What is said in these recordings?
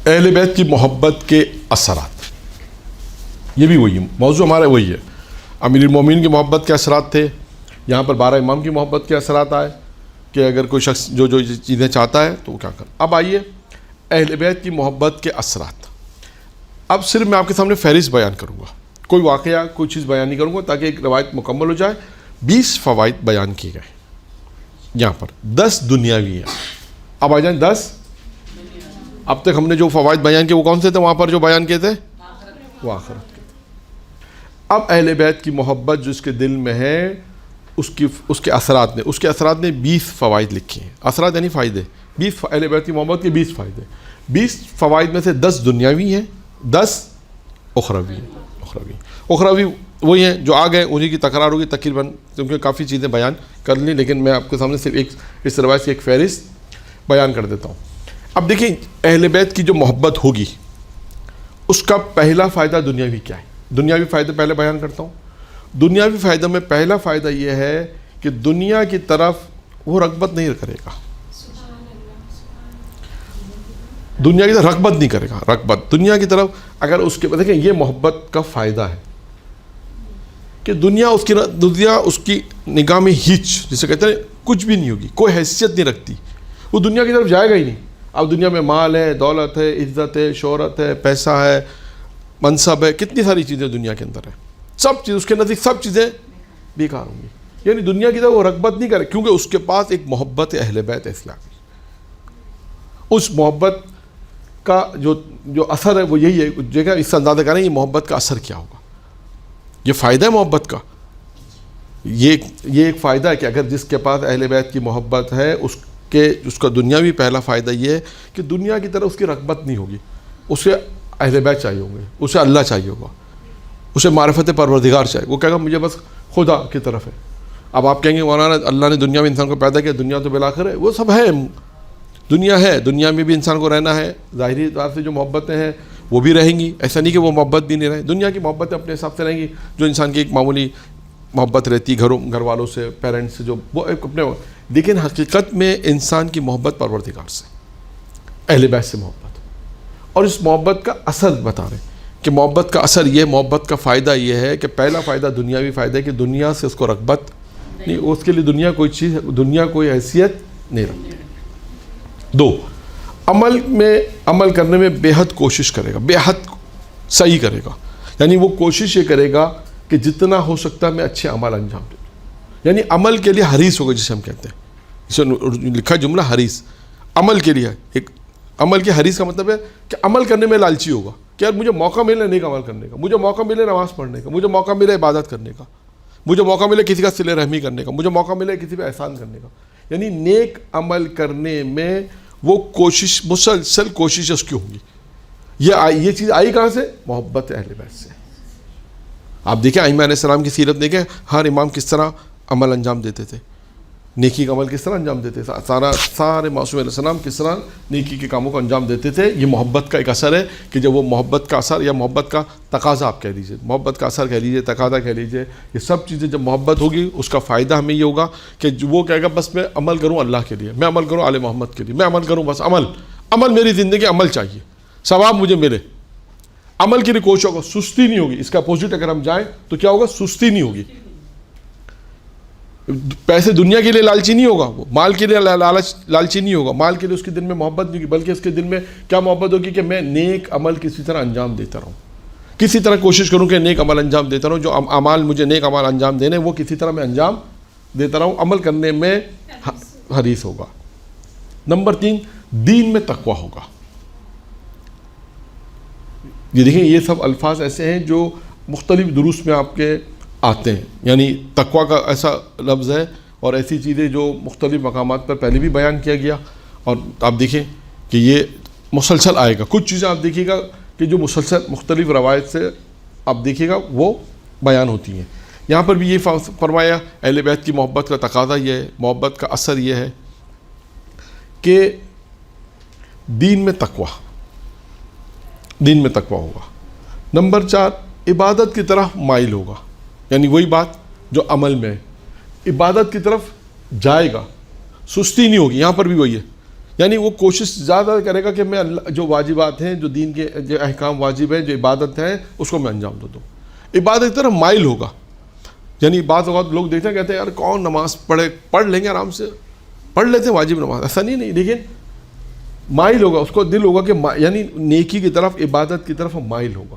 اہل بیت کی محبت کے اثرات، یہ بھی وہی موضوع ہمارا وہی ہے. امیر المومنین کی محبت کے اثرات تھے، یہاں پر 12 امام کی محبت کے اثرات آئے کہ اگر کوئی شخص جو چیزیں چاہتا ہے تو وہ کیا کر. اب آئیے اہل بیت کی محبت کے اثرات. اب صرف میں آپ کے سامنے فہرست بیان کروں گا، کوئی واقعہ کوئی چیز بیان نہیں کروں گا تاکہ ایک روایت مکمل ہو جائے. 20 فوائد بیان کیے گئے یہاں پر، 10 دنیاوی ہیں. اب آ جائیں 10. اب تک ہم نے جو فوائد بیان کیے وہ کون سے تھے وہاں پر جو بیان کیے تھے؟ وہ آخرت کے. اب اہل بیت کی محبت جو اس کے دل میں ہے اس کے اثرات نے 20 فوائد لکھے ہیں. اثرات یعنی فائدے. 20 اہل بیت کی محبت کے 20 فائدے. 20 فوائد میں سے 10 دنیاوی ہیں، 10 اخروی ہیں. اخروی وہی ہیں جو آ گئے، انہی کی تکرار ہوگی تقریباً، کیونکہ کافی چیزیں بیان کر لیں، لیکن میں آپ کے سامنے صرف ایک اس روایت کی ایک فہرست بیان کر دیتا ہوں. اب دیکھیں اہل بیت کی جو محبت ہوگی اس کا پہلا فائدہ دنیاوی کیا ہے. دنیاوی فائدہ پہلے بیان کرتا ہوں. دنیاوی فائدہ میں پہلا فائدہ یہ ہے کہ دنیا کی طرف وہ رغبت نہیں کرے گا. دنیا کی طرف رغبت نہیں کرے گا. رغبت دنیا کی طرف اگر اس کے دیکھیں یہ محبت کا فائدہ ہے کہ دنیا اس کی نگاہ میں ہیچ جسے کہتے ہیں کچھ بھی نہیں ہوگی، کوئی حیثیت نہیں رکھتی، وہ دنیا کی طرف جائے گا ہی نہیں. اب دنیا میں مال ہے، دولت ہے، عزت ہے، شہرت ہے، پیسہ ہے، منصب ہے، کتنی ساری چیزیں دنیا کے اندر ہیں، سب چیز اس کے نزدیک سب چیزیں بیکار ہوں گی. یعنی دنیا کی طرف وہ رغبت نہیں کرے کیونکہ اس کے پاس ایک محبت اہل بیت اسلامی. اس محبت کا جو اثر ہے وہ یہی ہے. جگہ اس سے اندازہ کریں یہ محبت کا اثر کیا ہوگا. یہ فائدہ ہے محبت کا. یہ ایک فائدہ ہے کہ اگر جس کے پاس اہل بیت کی محبت ہے اس کا دنیاوی پہلا فائدہ یہ ہے کہ دنیا کی طرف اس کی رغبت نہیں ہوگی. اسے اہل بیت چاہیے ہوں گے، اسے اللہ چاہیے ہوگا، اسے معرفت پروردگار چاہیے. وہ کہے گا مجھے بس خدا کی طرف ہے. اب آپ کہیں گے مولانا اللہ نے دنیا میں انسان کو پیدا کیا، دنیا تو بالآخر ہے. وہ سب ہے، دنیا ہے، دنیا میں بھی انسان کو رہنا ہے. ظاہری اعتبار سے جو محبتیں ہیں وہ بھی رہیں گی، ایسا نہیں کہ وہ محبت بھی نہیں رہیں. دنیا کی محبتیں اپنے حساب سے رہیں گی، جو انسان کی ایک معمولی محبت رہتی گھر والوں سے، پیرنٹس سے، جو وہ اپنے. لیکن حقیقت میں انسان کی محبت پروردگار سے، اہل بیت سے محبت. اور اس محبت کا اثر بتا رہے ہیں کہ محبت کا اثر یہ، محبت کا فائدہ یہ ہے کہ پہلا فائدہ دنیاوی فائدہ ہے کہ دنیا سے اس کو رغبت نہیں، اس کے لیے دنیا کوئی چیز، دنیا کوئی حیثیت نہیں رکھتی. 2، عمل کرنے میں بے حد کوشش کرے گا، بے حد صحیح کرے گا. یعنی وہ کوشش یہ کرے گا کہ جتنا ہو سکتا ہے میں اچھے عمل انجام دوں. یعنی عمل کے لیے حریص ہوگا، جسے ہم کہتے ہیں، اسے لکھا جملہ حریص. عمل کے لیے ایک عمل کے حریص کا مطلب ہے کہ عمل کرنے میں لالچی ہوگا کہ یار مجھے موقع ملے نیک عمل کرنے کا، مجھے موقع ملے نماز پڑھنے کا، مجھے موقع ملے عبادت کرنے کا، مجھے موقع ملے کسی کا صلہ رحمی کرنے کا، مجھے موقع ملے کسی پہ احسان کرنے کا. یعنی نیک عمل کرنے میں وہ کوشش، مسلسل کوشش اس کی ہوگی. یہ چیز آئی کہاں سے؟ محبت اہل بیت سے. آپ دیکھیں ائمہ علیہ السلام کی سیرت دیکھیں، ہر امام کس طرح عمل انجام دیتے تھے، نیکی کا عمل کس طرح انجام دیتے تھے. سارے معصوم علیہ السلام کس طرح نیکی کے کاموں کو انجام دیتے تھے. یہ محبت کا ایک اثر ہے کہ جب وہ محبت کا اثر یا محبت کا تقاضا آپ کہہ لیجیے، محبت کا اثر کہہ لیجیے، تقاضا کہہ لیجیے، یہ سب چیزیں جب محبت ہوگی اس کا فائدہ ہمیں یہ ہوگا کہ وہ کہے گا بس میں عمل کروں اللہ کے لیے، میں عمل کروں آل محمد کے لیے، میں عمل کروں، بس عمل میری زندگی عمل چاہیے، ثواب مجھے ملے. عمل کے لیے کوشش ہوگا، سستی نہیں ہوگی. اس کا اپوزٹ اگر ہم جائیں تو کیا ہوگا؟ سستی نہیں ہوگی. پیسے دنیا کے لیے لالچی نہیں ہوگا، وہ مال کے لیے لالچی نہیں ہوگا، مال کے لیے اس کے دل میں محبت نہیں ہوگی، بلکہ اس کے دل میں کیا محبت ہوگی کہ میں نیک عمل کسی طرح انجام دیتا رہوں، کسی طرح کوشش کروں کہ نیک عمل انجام دیتا رہوں. جو اعمال مجھے نیک عمل انجام دینے وہ کسی طرح میں انجام دیتا رہوں، عمل کرنے میں حریص ہوگا. نمبر 3، دین میں تقویٰ ہوگا. یہ دیکھیں یہ سب الفاظ ایسے ہیں جو مختلف دروس میں آپ کے آتے ہیں. یعنی تقویٰ کا ایسا لفظ ہے اور ایسی چیزیں جو مختلف مقامات پر پہلے بھی بیان کیا گیا، اور آپ دیکھیں کہ یہ مسلسل آئے گا. کچھ چیزیں آپ دیکھیے گا کہ جو مسلسل مختلف روایت سے آپ دیکھیے گا وہ بیان ہوتی ہیں. یہاں پر بھی یہ فرمایا اہل بیت کی محبت کا تقاضا یہ ہے، محبت کا اثر یہ ہے کہ دین میں تقویٰ ہوگا. نمبر 4، عبادت کی طرف مائل ہوگا. یعنی وہی بات جو عمل میں ہے، عبادت کی طرف جائے گا، سستی نہیں ہوگی. یہاں پر بھی وہی ہے یعنی وہ کوشش زیادہ کرے گا کہ میں اللہ جو واجبات ہیں، جو دین کے جو احکام واجب ہیں، جو عبادت ہیں، اس کو میں انجام دوں. عبادت کی طرف مائل ہوگا. یعنی بعض اوقات لوگ دیکھتے ہیں کہتے ہیں یار کون نماز پڑھ لیں گے آرام سے، پڑھ لیتے ہیں واجب نماز، ایسا نہیں لیکن مائل ہوگا، اس کو دل ہوگا کہ یعنی نیکی کی طرف، عبادت کی طرف مائل ہوگا،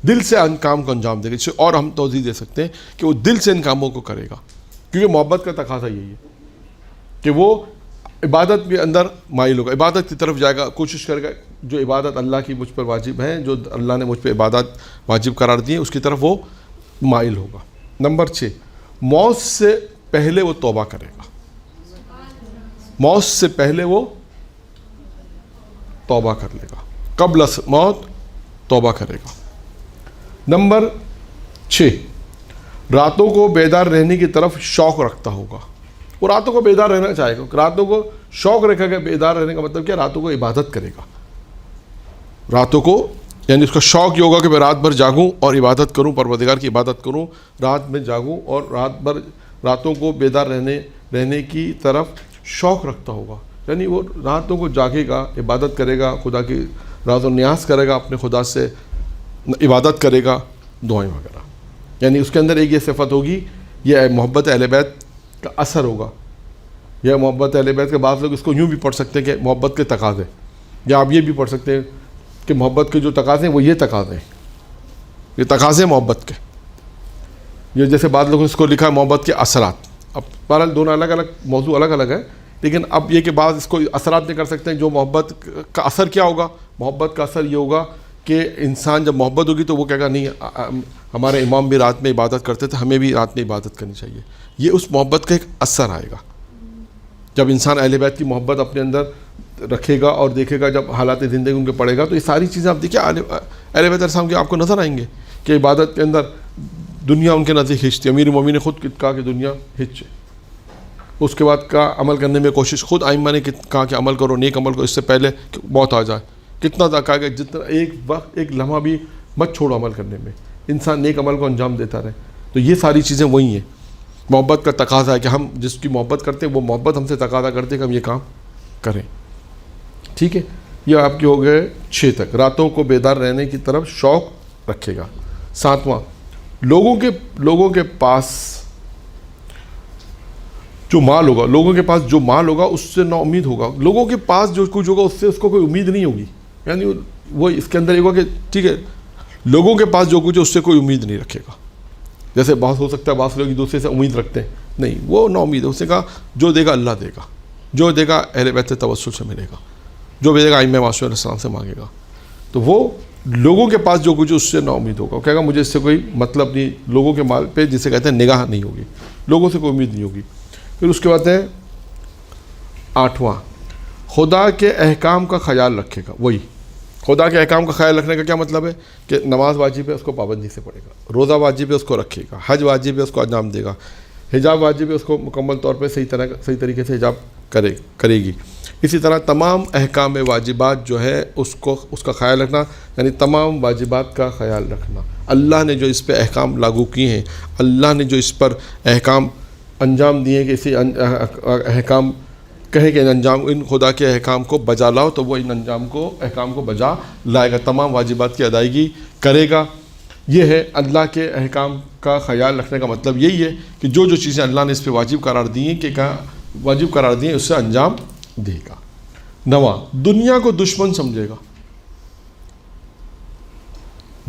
دل سے ان کام کو انجام دے گا. اور ہم توضیح دے سکتے ہیں کہ وہ دل سے ان کاموں کو کرے گا، کیونکہ محبت کا تقاضا یہی ہے کہ وہ عبادت کے اندر مائل ہوگا، عبادت کی طرف جائے گا، کوشش کرے گا جو عبادت اللہ کی مجھ پر واجب ہیں، جو اللہ نے مجھ پہ عبادت واجب قرار دی ہے، اس کی طرف وہ مائل ہوگا. نمبر 6، موت سے پہلے وہ توبہ کرے گا. موت سے پہلے وہ توبہ کر لے گا، قبل موت توبہ کرے گا. نمبر 6، راتوں کو بیدار رہنے کی طرف شوق رکھتا ہوگا. وہ راتوں کو بیدار رہنا چاہے گا. راتوں کو شوق رکھے گا، بیدار رہنے کا مطلب کیا؟ راتوں کو عبادت کرے گا. راتوں کو یعنی اس کا شوق یہ ہوگا کہ میں رات بھر جاگوں اور عبادت کروں، پروردگار کی عبادت کروں، رات میں جاگوں اور راتوں کو بیدار رہنے کی طرف شوق رکھتا ہوگا. یعنی وہ راتوں کو جاگے گا، عبادت کرے گا، خدا کی راز و نیاز کرے گا، اپنے خدا سے عبادت کرے گا، دعائیں وغیرہ. یعنی اس کے اندر ایک یہ صفت ہوگی، یہ محبت اہل بیت کا اثر ہوگا. یہ محبت اہل بیت کے بعض لوگ اس کو یوں بھی پڑھ سکتے ہیں کہ محبت کے تقاضے، یا آپ یہ بھی پڑھ سکتے ہیں کہ محبت کے جو تقاضے ہیں وہ یہ تقاضے ہیں، یہ تقاضے محبت کے. یہ جیسے بعض لوگوں نے اس کو لکھا ہے محبت کے اثرات. اب بہرحال دونوں الگ الگ موضوع الگ الگ ہے، لیکن اب یہ کہ بعض اس کو اثرات نہیں کر سکتے ہیں. جو محبت کا اثر کیا ہوگا؟ محبت کا اثر یہ ہوگا کہ انسان جب محبت ہوگی تو وہ کہے گا نہیں، ہمارے امام بھی رات میں عبادت کرتے تھے، ہمیں بھی رات میں عبادت کرنی چاہیے. یہ اس محبت کا ایک اثر آئے گا جب انسان اہل بیت کی محبت اپنے اندر رکھے گا اور دیکھے گا، جب حالات زندگی ان کے پڑے گا تو یہ ساری چیزیں آپ دیکھیں اہل بیت علیہ السلام کے آپ کو نظر آئیں گے کہ عبادت کے اندر دنیا ان کے نزدیک ہچتی. امیر المومنین نے خود کہا کہ دنیا ہچ. اس کے بعد کا عمل کرنے میں کوشش، خود ائمہ نے کہا کہ عمل کرو، نیک عمل کرو اس سے پہلے کہ موت آ جائے. کتنا تک کہا کہ جتنا ایک وقت ایک لمحہ بھی مت چھوڑو عمل کرنے میں، انسان نیک عمل کو انجام دیتا رہے. تو یہ ساری چیزیں وہی ہیں. محبت کا تقاضا ہے کہ ہم جس کی محبت کرتے ہیں وہ محبت ہم سے تقاضا کرتے ہیں کہ ہم یہ کام کریں. ٹھیک ہے، یہ آپ کے ہو گئے 6 تک. راتوں کو بیدار رہنے کی طرف شوق رکھے گا. 7واں، لوگوں کے پاس جو مال ہوگا، لوگوں کے پاس جو مال ہوگا اس سے نا امید ہوگا. لوگوں کے پاس جو کچھ ہوگا اس سے اس کو کوئی امید نہیں ہوگی. یعنی وہ اس کے اندر یہ ہوگا کہ ٹھیک ہے لوگوں کے پاس جو کچھ ہے اس سے کوئی امید نہیں رکھے گا. جیسے بات ہو سکتا ہے بعض لوگ ایک دوسرے سے امید رکھتے ہیں، نہیں، وہ نا امید ہے. اس نے کہا جو دے گا اللہ دے گا، جو دے گا اہل بیت سے توسل سے ملے گا، جو بھی دے گا ائمہ معصومین علیہ السلام سے مانگے گا. تو وہ لوگوں کے پاس جو کچھ ہے اس سے نا امید ہوگا. وہ کہے گا مجھے اس سے کوئی مطلب نہیں. لوگوں کے مال پہ جسے کہتے ہیں نگاہ نہیں ہوگی، لوگوں سے کوئی امید نہیں ہوگی. پھر اس کے بعد ہے 8واں، خدا کے احکام کا خیال رکھے گا. وہی خدا کے احکام کا خیال رکھنے کا کیا مطلب ہے کہ نماز واجب ہے اس کو پابندی سے پڑھے گا، روزہ واجب ہے اس کو رکھے گا، حج واجب ہے اس کو انجام دے گا، حجاب واجب ہے اس کو مکمل طور پہ صحیح طریقے سے حجاب کرے گی. اسی طرح تمام احکام واجبات جو ہے اس کا خیال رکھنا، یعنی تمام واجبات کا خیال رکھنا. اللہ نے جو اس پہ احکام لاگو کیے ہیں، اللہ نے جو اس پر احکام انجام دیے کہ اسی احکام کہے کہ ان خدا کے احکام کو بجا لاؤ، تو وہ ان احکام کو بجا لائے گا، تمام واجبات کی ادائیگی کرے گا. یہ ہے اللہ کے احکام کا خیال رکھنے کا مطلب یہی ہے کہ جو چیزیں اللہ نے اس پہ واجب قرار دی ہیں اس سے انجام دے گا. 9واں، دنیا کو دشمن سمجھے گا.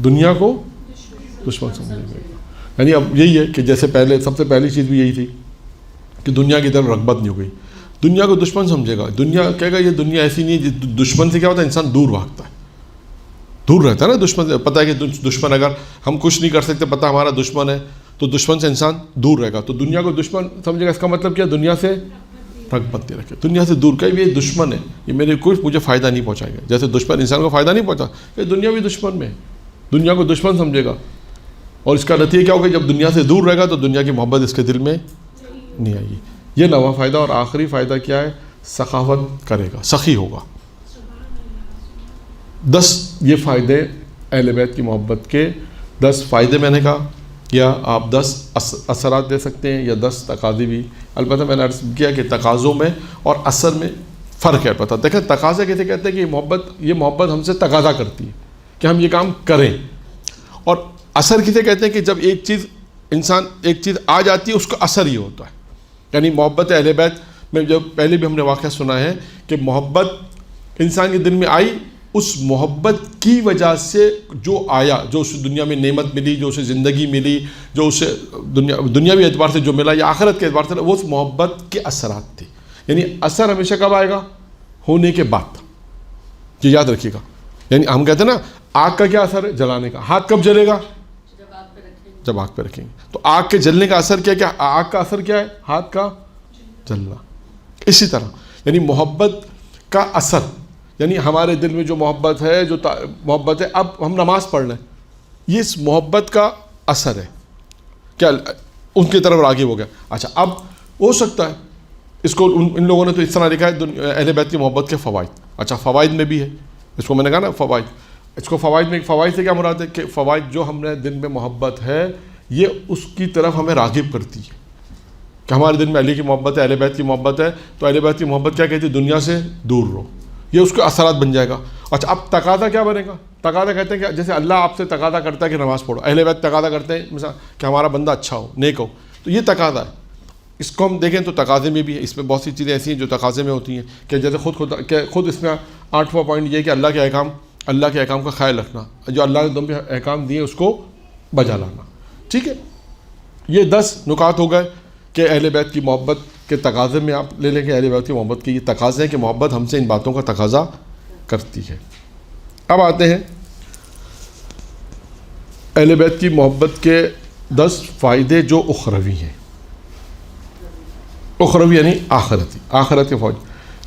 دنیا کو دشمن سمجھے گا یعنی اب یہی ہے کہ جیسے پہلے سب سے پہلی چیز بھی یہی تھی کہ دنیا کی طرف رغبت نہیں ہو گئی. دنیا کو دشمن سمجھے گا. دنیا کہے گا یہ دنیا ایسی نہیں ہے. دشمن سے کیا ہوتا ہے؟ انسان دور بھاگتا ہے، دور رہتا ہے نا دشمن سے. پتہ ہے کہ دشمن اگر ہم کچھ نہیں کر سکتے، پتہ ہمارا دشمن ہے، تو دشمن سے انسان دور رہے گا. تو دنیا کو دشمن سمجھے گا. اس کا مطلب کیا؟ دنیا سے رغبت نہیں رکھے، دنیا سے دور. کہ یہ دشمن ہے، یہ مجھے فائدہ نہیں پہنچائے گا. جیسے دشمن انسان کو فائدہ نہیں پہنچا، یہ دنیا بھی دشمن میں ہے. دنیا کو دشمن سمجھے گا. اور اس کا نتیجہ کیا ہوگا؟ جب دنیا سے دور رہے گا تو دنیا کی محبت اس کے دل میں نہیں آئے گی. یہ 9واں فائدہ. اور آخری فائدہ کیا ہے؟ سخاوت کرے گا، سخی ہوگا. 10 یہ فائدے اہل بیت کی محبت کے 10 فائدے میں نے کہا، یا آپ 10 اثرات دے سکتے ہیں یا 10 تقاضے بھی. البتہ میں نے عرض کیا کہ تقاضوں میں اور اثر میں فرق ہے پتہ. دیکھیں تقاضا کیسے کہتے ہیں کہ یہ محبت ہم سے تقاضا کرتی ہے کہ ہم یہ کام کریں. اور اثر کسے کہتے ہیں کہ جب ایک چیز آ جاتی ہے اس کا اثر یہ ہوتا ہے. یعنی محبت اہل بیت میں جو پہلے بھی ہم نے واقعہ سنا ہے کہ محبت انسان کے دل میں آئی, اس محبت کی وجہ سے جو آیا, جو اسے دنیا میں نعمت ملی, جو اسے زندگی ملی, جو اسے دنیاوی اعتبار سے جو ملا یا آخرت کے اعتبار سے, وہ اس محبت کے اثرات تھے. یعنی اثر ہمیشہ کب آئے گا؟ ہونے کے بعد. یہ یاد رکھیے گا. یعنی ہم کہتے ہیں نا آگ کا کیا اثر ہے؟ جلانے کا. ہاتھ کب جلے گا؟ جب آگ پہ رکھیں گے. تو آگ کے جلنے کا اثر کیا آگ کا اثر کیا ہے؟ ہاتھ کا جلنا. اسی طرح یعنی محبت کا اثر, یعنی ہمارے دل میں جو محبت ہے, محبت ہے, اب ہم نماز پڑھ رہے ہیں, یہ اس محبت کا اثر ہے. کیا ان کی طرف راغب ہو گیا. اچھا اب ہو سکتا ہے اس کو ان لوگوں نے تو اس طرح لکھا ہے اہل بیت کی محبت کے فوائد. اچھا فوائد میں بھی ہے, اس کو میں نے کہا نا فوائد, اس کو فوائد میں فوائد سے کیا مراد ہے کہ فوائد جو ہم نے دل میں محبت ہے یہ اس کی طرف ہمیں راغب کرتی ہے کہ ہمارے دل میں علی کی محبت ہے, اہل بیت کی محبت ہے, تو اہل بیت کی محبت کیا کہتی ہے؟ دنیا سے دور رہو. یہ اس کے اثرات بن جائے گا. اچھا اب تقاضا کیا بنے گا؟ تقاضا کہتے ہیں کہ جیسے اللہ آپ سے تقاضا کرتا ہے کہ نماز پڑھو, اہل بیت تقاضا کرتے ہیں مثلا کہ ہمارا بندہ اچھا ہو, نیک ہو. تو یہ تقاضا ہے. اس کو ہم دیکھیں تو تقاضے میں بھی ہے, اس میں بہت سی چیزیں ایسی ہیں جو تقاضے میں ہوتی ہیں کہ جیسے خود اس میں 8واں پوائنٹ یہ ہے کہ اللہ کے احکام کا خیال رکھنا, جو اللہ نے تم پہ احکام دیے اس کو بجا لانا. ٹھیک ہے, یہ 10 نکات ہو گئے کہ اہل بیت کی محبت کے تقاضے میں آپ لے لیں کہ اہل بیت کی محبت کے یہ تقاضے ہیں کہ محبت ہم سے ان باتوں کا تقاضا کرتی ہے. اب آتے ہیں اہل بیت کی محبت کے 10 فائدے جو اخروی ہیں. اخروی یعنی آخرت کے فوج.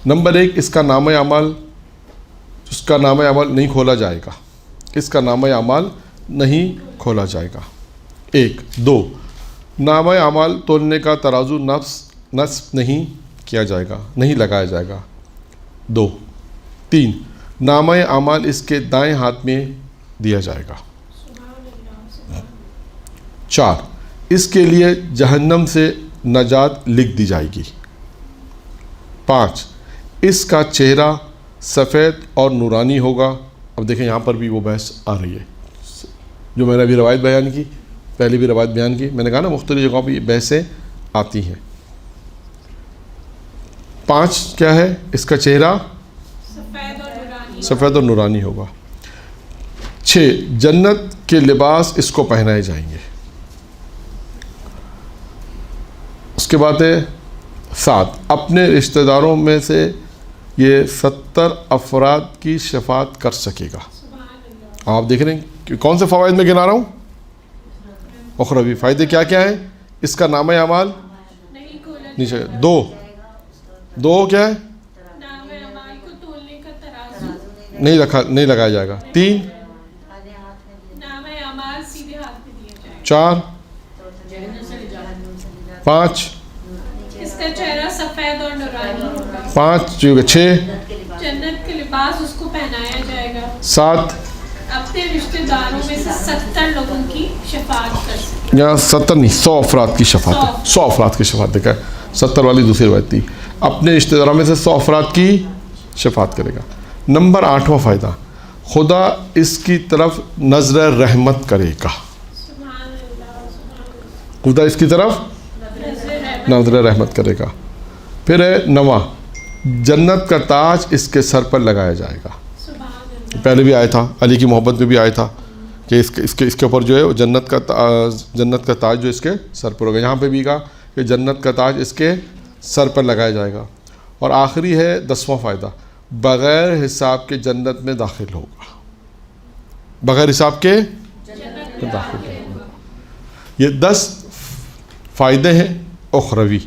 نمبر 1, اس کا نامہ اعمال نہیں کھولا جائے گا. اس کا نامہ اعمال نہیں کھولا جائے گا. 1. 2, نامہ اعمال تولنے کا ترازو نصب نہیں کیا جائے گا, نہیں لگایا جائے گا. 2. 3, نامہ اعمال اس کے دائیں ہاتھ میں دیا جائے گا. 4, اس کے لیے جہنم سے نجات لکھ دی جائے گی. 5, اس کا چہرہ سفید اور نورانی ہوگا. اب دیکھیں یہاں پر بھی وہ بحث آ رہی ہے جو میں نے ابھی روایت بیان کی, پہلے بھی روایت بیان کی, میں نے کہا نا مختلف جگہوں پہ یہ بحثیں آتی ہیں. 5 کیا ہے؟ اس کا چہرہ سفید اور نورانی ہوگا. 6, جنت کے لباس اس کو پہنائے جائیں گے. اس کے بعد ہے 7, اپنے رشتہ داروں میں سے یہ 70 افراد کی شفاعت کر سکے گا. آپ دیکھ رہے ہیں کہ کون سے فوائد میں گنا رہا ہوں؟ اخروی فائدے کیا کیا ہیں؟ اس کا نامہ اعمال نیچے. 2 کیا ہے؟ نہیں لگایا جائے گا. 3, 4, 5, 5 جو 6, جنت کے لباس اس کو پہنایا جائے گا. 7, اپنے رشتہ داروں میں سے 70 لوگوں کی شفاعت کر سکے. یا 70 نہیں 100 افراد کی شفاعت ہے. 100 افراد کی شفاعت دیکھا ہے, 70 والی دوسری روایت تھی. اپنے رشتہ داروں میں سے 100 افراد کی شفاعت کرے گا. نمبر 8واں فائدہ, خدا اس کی طرف نظر رحمت کرے گا. خدا اس کی طرف نظر رحمت کرے گا. پھر ہے 9واں, جنت کا تاج اس کے سر پر لگایا جائے گا. پہلے بھی آیا تھا, علی کی محبت میں بھی آیا تھا کہ اس کے اوپر جو ہے وہ جنت کا تاج جو اس کے سر پر ہوگا. یہاں پہ بھی کہا کہ جنت کا تاج اس کے سر پر لگایا جائے گا. اور آخری ہے 10واں فائدہ, بغیر حساب کے جنت میں داخل ہوگا. بغیر حساب کے داخل ہوگا. یہ 10 فائدے ہیں اخروی.